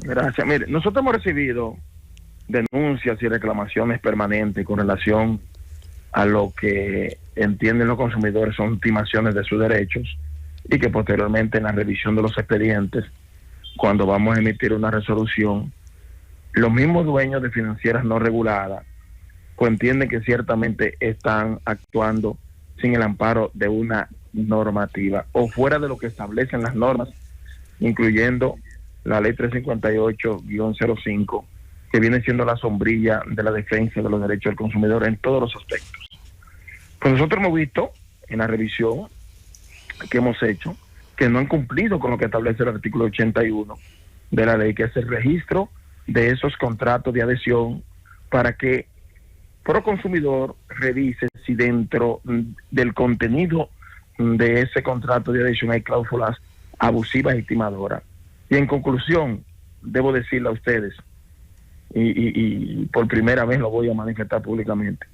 Gracias. Mire, nosotros hemos recibido denuncias y reclamaciones permanentes con relación a lo que entienden los consumidores son intimaciones de sus derechos y que posteriormente en la revisión de los expedientes, cuando vamos a emitir una resolución, los mismos dueños de financieras no reguladas pues entienden que ciertamente están actuando sin el amparo de una normativa o fuera de lo que establecen las normas, incluyendo la ley 358-05, que viene siendo la sombrilla de la defensa de los derechos del consumidor en todos los aspectos. Pues nosotros hemos visto en la revisión que hemos hecho que no han cumplido con lo que establece el artículo 81 de la ley, que es el registro de esos contratos de adhesión para que Proconsumidor revise si dentro del contenido de ese contrato de adhesión hay cláusulas abusivas y timadoras. Y en conclusión, debo decirle a ustedes, y por primera vez lo voy a manifestar públicamente,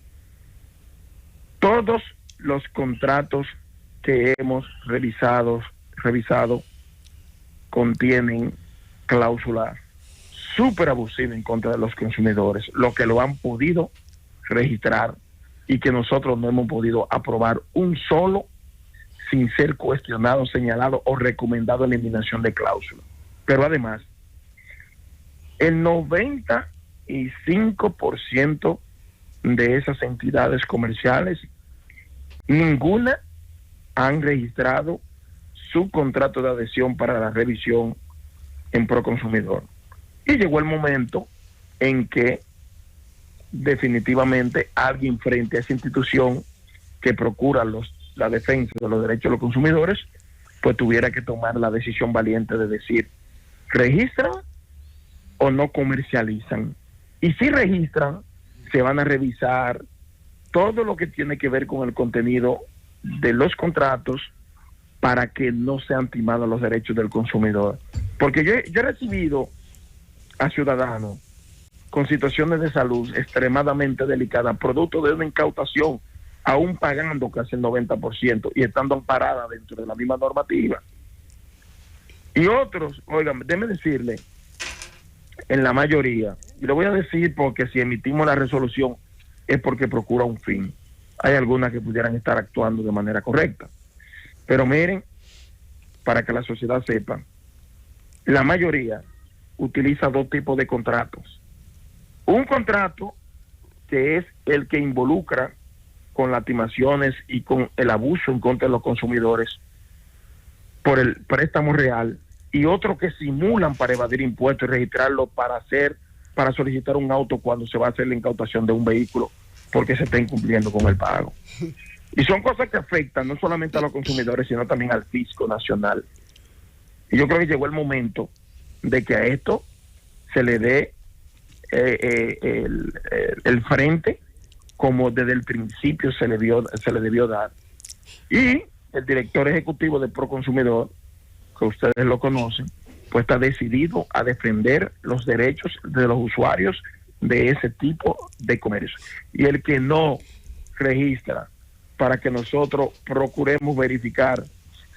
todos los contratos que hemos revisado contienen cláusulas súper abusivas en contra de los consumidores, lo que lo han podido registrar y que nosotros no hemos podido aprobar un solo sin ser cuestionado, señalado o recomendado eliminación de cláusulas. Pero además, el 95% de esas entidades comerciales, ninguna han registrado su contrato de adhesión para la revisión en Proconsumidor. Y llegó el momento en que definitivamente alguien frente a esa institución que procura la defensa de los derechos de los consumidores, pues tuviera que tomar la decisión valiente de decir, ¿registran o no comercializan? Y si registran, se van a revisar todo lo que tiene que ver con el contenido de los contratos para que no sean timados los derechos del consumidor. Porque yo he recibido a ciudadanos con situaciones de salud extremadamente delicadas, producto de una incautación, aún pagando casi el 90% y estando amparada dentro de la misma normativa. Y otros, oigan, déjeme decirle, en la mayoría, y lo voy a decir porque si emitimos la resolución es porque procura un fin. Hay algunas que pudieran estar actuando de manera correcta. Pero miren, para que la sociedad sepa, la mayoría utiliza dos tipos de contratos. Un contrato que es el que involucra con las timaciones y con el abuso en contra de los consumidores por el préstamo real, y otro que simulan para evadir impuestos y registrarlo para solicitar un auto cuando se va a hacer la incautación de un vehículo porque se está incumpliendo con el pago. Y son cosas que afectan no solamente a los consumidores, sino también al fisco nacional. Y yo creo que llegó el momento de que a esto se le dé el frente como desde el principio se le debió dar. Y el director ejecutivo de Proconsumidor, que ustedes lo conocen, pues está decidido a defender los derechos de los usuarios de ese tipo de comercio. Y el que no registra, para que nosotros procuremos verificar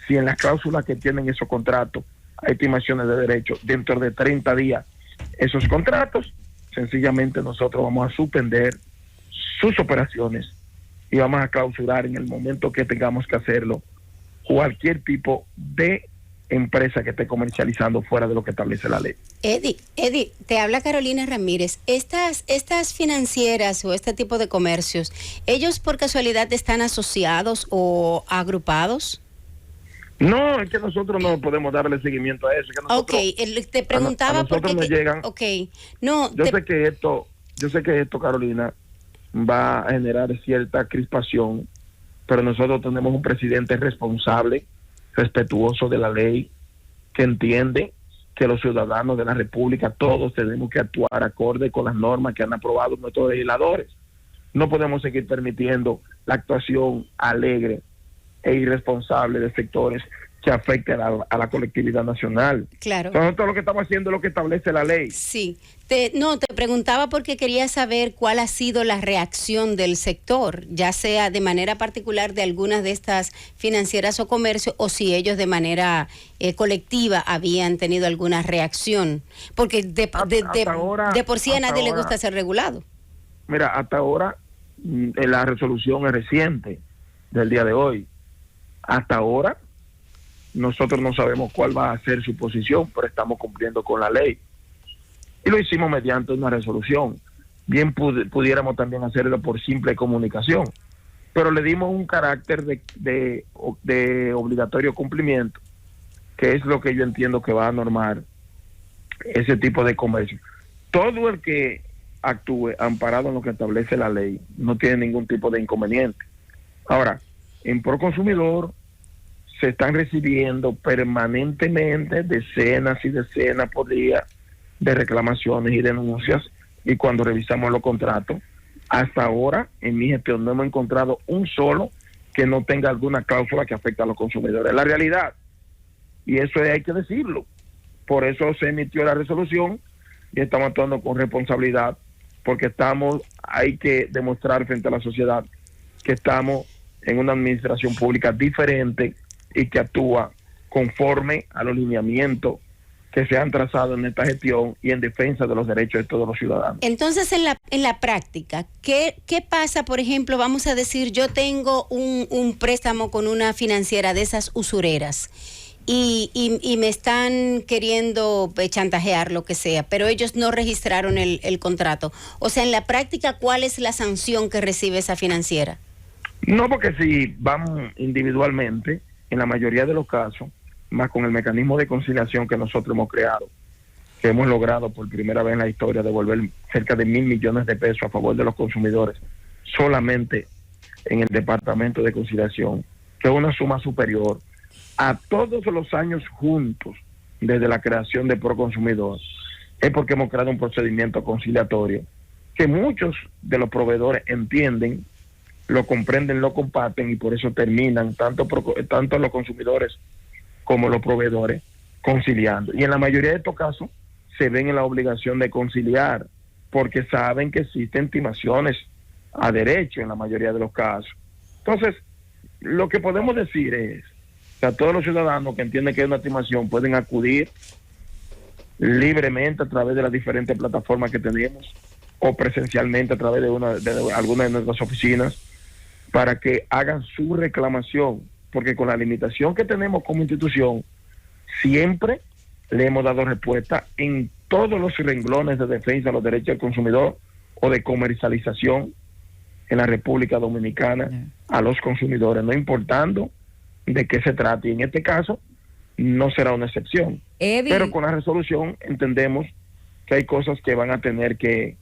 si en las cláusulas que tienen esos contratos hay estimaciones de derechos, dentro de 30 días esos contratos, sencillamente nosotros vamos a suspender sus operaciones y vamos a clausurar en el momento que tengamos que hacerlo cualquier tipo de empresa que esté comercializando fuera de lo que establece la ley. Eddie, te habla Carolina Ramírez. Estas financieras o este tipo de comercios, ¿ellos por casualidad están asociados o agrupados? No, es que nosotros no podemos darle seguimiento a eso. Que nosotros, te preguntaba porque nos llegan. No, yo sé que esto, Carolina, va a generar cierta crispación, pero nosotros tenemos un presidente responsable, respetuoso de la ley, que entiende que los ciudadanos de la República todos tenemos que actuar acorde con las normas que han aprobado nuestros legisladores. No podemos seguir permitiendo la actuación alegre e irresponsable de sectores que afecte a la colectividad nacional. Claro. Entonces, todo lo que estamos haciendo es lo que establece la ley. Sí. Te preguntaba porque quería saber cuál ha sido la reacción del sector, ya sea de manera particular de algunas de estas financieras o comercios, o si ellos de manera colectiva habían tenido alguna reacción. Porque de por sí a nadie le gusta ser regulado. Mira, hasta ahora la resolución es reciente, del día de hoy. Hasta ahora nosotros no sabemos cuál va a ser su posición, pero estamos cumpliendo con la ley. Y lo hicimos mediante una resolución. Bien pudiéramos también hacerlo por simple comunicación, pero le dimos un carácter de obligatorio cumplimiento, que es lo que yo entiendo que va a normar ese tipo de comercio. Todo el que actúe amparado en lo que establece la ley no tiene ningún tipo de inconveniente. Ahora, en Proconsumidor se están recibiendo permanentemente decenas y decenas por día de reclamaciones y denuncias, y cuando revisamos los contratos, hasta ahora en mi gestión no hemos encontrado un solo que no tenga alguna cláusula que afecte a los consumidores. Es la realidad, y eso hay que decirlo. Por eso se emitió la resolución y estamos actuando con responsabilidad, porque hay que demostrar frente a la sociedad que estamos en una administración pública diferente y que actúa conforme a los lineamientos que se han trazado en esta gestión y en defensa de los derechos de todos los ciudadanos. Entonces, en la práctica, ¿qué pasa? Por ejemplo, vamos a decir, yo tengo un préstamo con una financiera de esas usureras y me están queriendo chantajear, lo que sea, pero ellos no registraron el contrato. O sea, en la práctica, ¿cuál es la sanción que recibe esa financiera? No, porque si vamos individualmente, en la mayoría de los casos, más con el mecanismo de conciliación que nosotros hemos creado, que hemos logrado por primera vez en la historia devolver cerca de 1.000 millones de pesos a favor de los consumidores, solamente en el departamento de conciliación, que es una suma superior a todos los años juntos desde la creación de Proconsumidor, es porque hemos creado un procedimiento conciliatorio que muchos de los proveedores entienden, lo comprenden, lo comparten, y por eso terminan tanto los consumidores como los proveedores conciliando. Y en la mayoría de estos casos se ven en la obligación de conciliar, porque saben que existen timaciones a derecho en la mayoría de los casos. Entonces, lo que podemos decir es que a todos los ciudadanos que entienden que hay una timación pueden acudir libremente a través de las diferentes plataformas que tenemos, o presencialmente a través de alguna de nuestras oficinas, para que hagan su reclamación, porque con la limitación que tenemos como institución, siempre le hemos dado respuesta en todos los renglones de defensa de los derechos del consumidor o de comercialización en la República Dominicana a los consumidores, no importando de qué se trate. Y en este caso no será una excepción. Pero con la resolución entendemos que hay cosas que van a tener que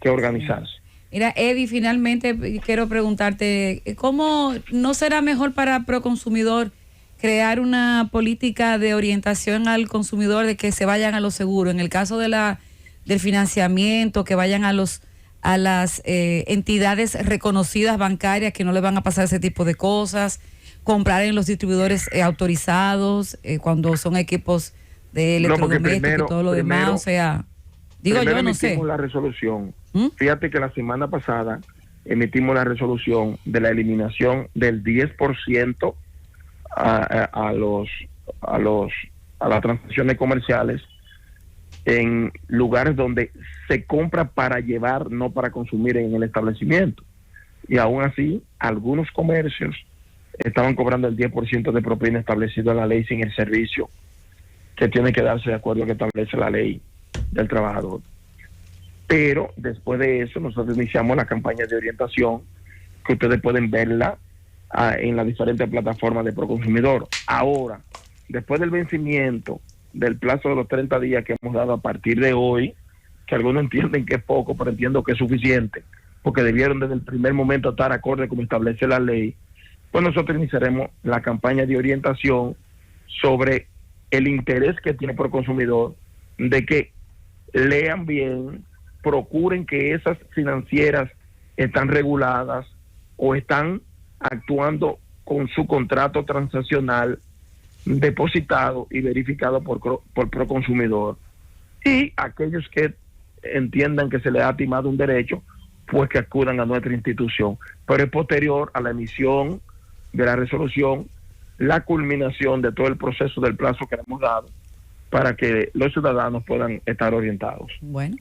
organizarse. Mira, Eddie, finalmente quiero preguntarte, ¿cómo no será mejor para Proconsumidor crear una política de orientación al consumidor de que se vayan a lo seguro? En el caso del financiamiento, que vayan a las entidades reconocidas bancarias, que no le van a pasar ese tipo de cosas, comprar en los distribuidores autorizados, cuando son equipos de electrodomésticos y todo lo demás, o sea, digo yo, no sé. La resolución. Fíjate que la semana pasada emitimos la resolución de la eliminación del 10% a las transacciones comerciales en lugares donde se compra para llevar, no para consumir en el establecimiento. Y aún así, algunos comercios estaban cobrando el 10% de propina establecido en la ley sin el servicio que tiene que darse de acuerdo a lo que establece la ley del trabajador. Pero después de eso nosotros iniciamos la campaña de orientación, que ustedes pueden verla en las diferentes plataformas de Proconsumidor. Ahora, después del vencimiento del plazo de los 30 días que hemos dado a partir de hoy, que algunos entienden que es poco, pero entiendo que es suficiente, porque debieron desde el primer momento estar acorde como establece la ley, pues nosotros iniciaremos la campaña de orientación sobre el interés que tiene Proconsumidor de que lean bien, procuren que esas financieras están reguladas o están actuando con su contrato transaccional depositado y verificado por Proconsumidor. Y aquellos que entiendan que se les ha timado un derecho, pues que acudan a nuestra institución. Pero es posterior a la emisión de la resolución, la culminación de todo el proceso del plazo que le hemos dado para que los ciudadanos puedan estar orientados. Bueno.